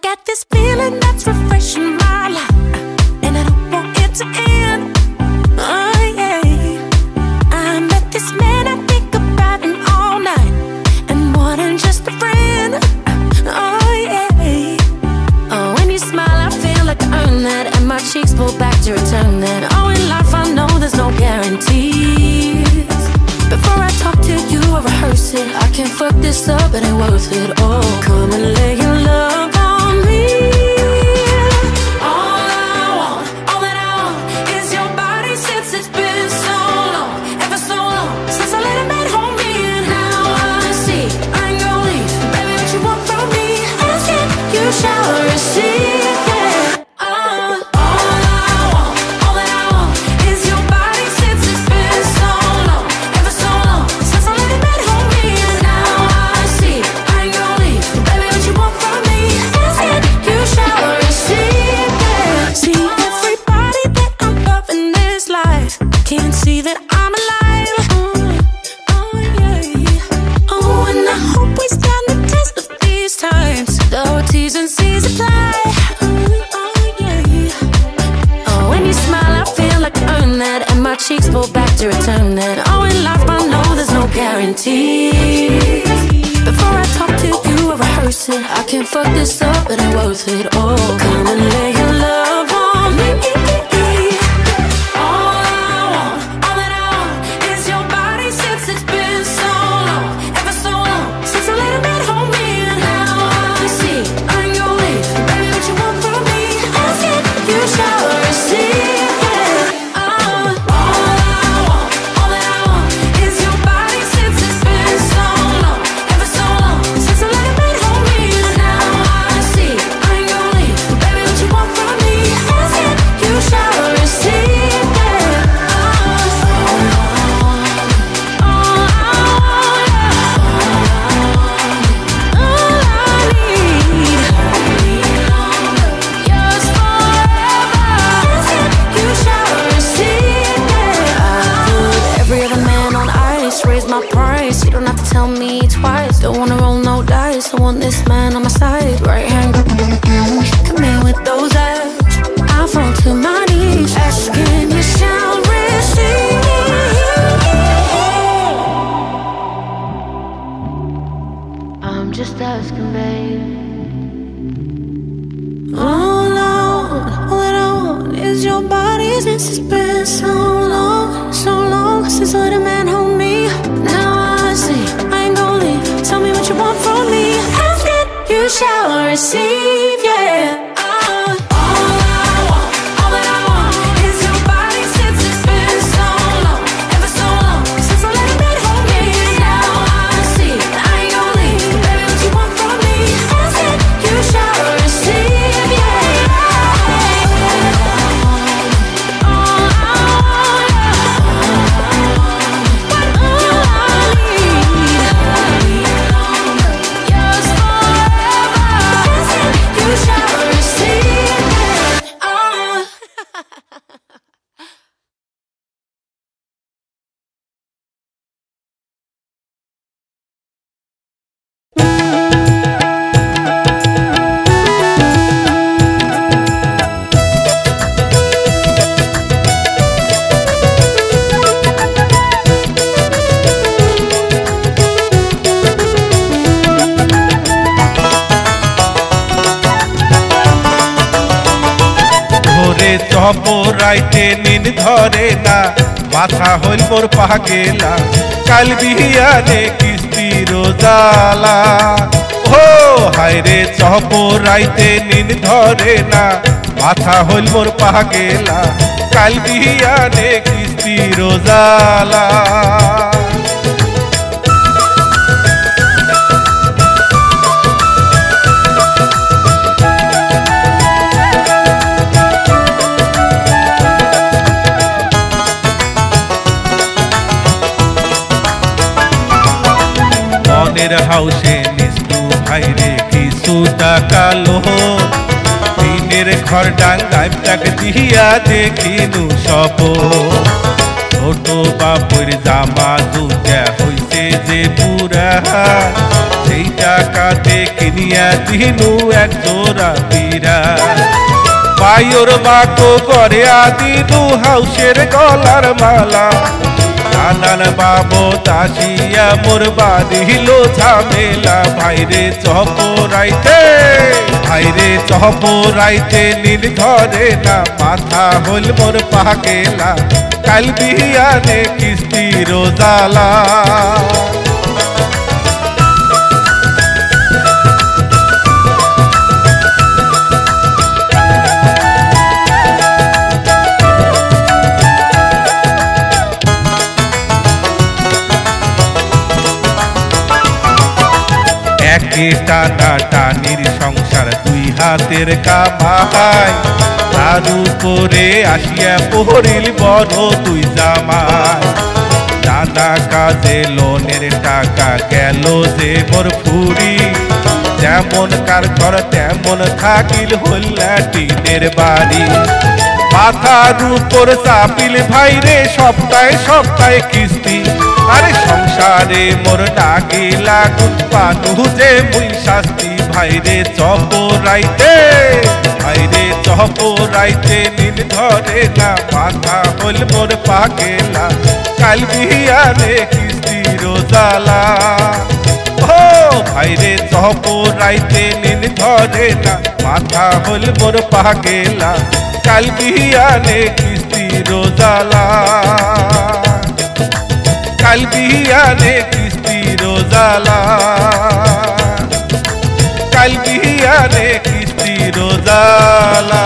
got this feeling that's refreshing my life, and I don't want it to end. Oh yeah, I met this man, I think about him all night, and more than just a friend. Oh yeah, oh when you smile I feel like I earn that, and my cheeks pull back to return that. Oh in life I know there's no guarantees. Before I talk to you or rehearse it, I can't fuck this up, it ain't worth it. Oh, come and lay your love on me. All I want, all that I want is your body, since it's been so long, ever so long, since I let a man hold me. And now I see I ain't gonna leave, baby, what you want from me, ask it, you shall receive. Can't see that I'm alive. Oh yeah. Oh, and I hope we stand the test of these times. Though T's and C's apply. Oh yeah. Oh, when you smile I feel like I earn that, and my cheeks pull back to return that. Oh, in life I know there's no guarantees. Before I talk to you or rehearse it, I can't fuck this up, it ain't worth it. Oh, come and lay your love on me. Tell me twice, don't wanna roll no dice. I want this man on my side, right hand come in with those abs. I fall to my knees, asking you shall receive. I'm just asking, babe. All that I want is your body, since it's been so long since I let a man hold me. Now I see I ain't gon' leave. Tell me what you want from me, ask it, you shall receive. Yeah. চপরাইতে নিন ধরে না, মাথা হইল মোর পাগেলা, কাল বিহিয়ানে কিস্তির জ্বালা। ও হায়রে চপরাইতে নিন ধরে না, মাথা হইল মোর পাগেলা, কাল বিহিয়ানে কিস্তির জ্বালা। মনের হাউসে নিস্তু ভাইরে কিছু টাকা লোন, দিনের ঘর ডাঙ্গায় টাক দিয়া দেখিনু সব। ও ছোট বাপুর জামা দুটা হইছে যে পুরা সেই টাকাতে কিনিয়া দিনু এক জোড়া পীড়া পায়র মাকো করে দিনু হাউসের গলার মালা নানান বাবু তাসিয়া মোর বাঁধিল ঝামেলা ভাইরে চহপরাইতে নীল ধরে না মাথা হল মোর পাগেলা কাল বিয়ানে কিস্তির জ্বালা একে টানা টানির সংসার দুই হাতের কামাই তার উপরে আসিয়া পড়িল বড় দুই জামাই নানা কাজে লোনের টাকা গেল যে মোর ফুরি যেমন কার ঘর তেমন থাকিল হল্লা টিনের বাড়ি মাথার উপর চাপিল ভাইরে সপ্তাহে কিস্তি আরে সংসারে মোর নাগে লাগুন পানু যে মুই শাস্তি ভাইরে চহপরাইতে নীল ধরে না মাথা হল মোর পাগেলা কাল বিয়ানে কিস্তির জ্বালা ও ভাইরে চহপরাইতে নীল ধরে না মাথা হল মোর পাগেলা কাল বিয়ানে কিস্তির জ্বালা কাল বিয়ানে কিস্তির জ্বালা কাল বিয়ানে কিস্তির জ্বালা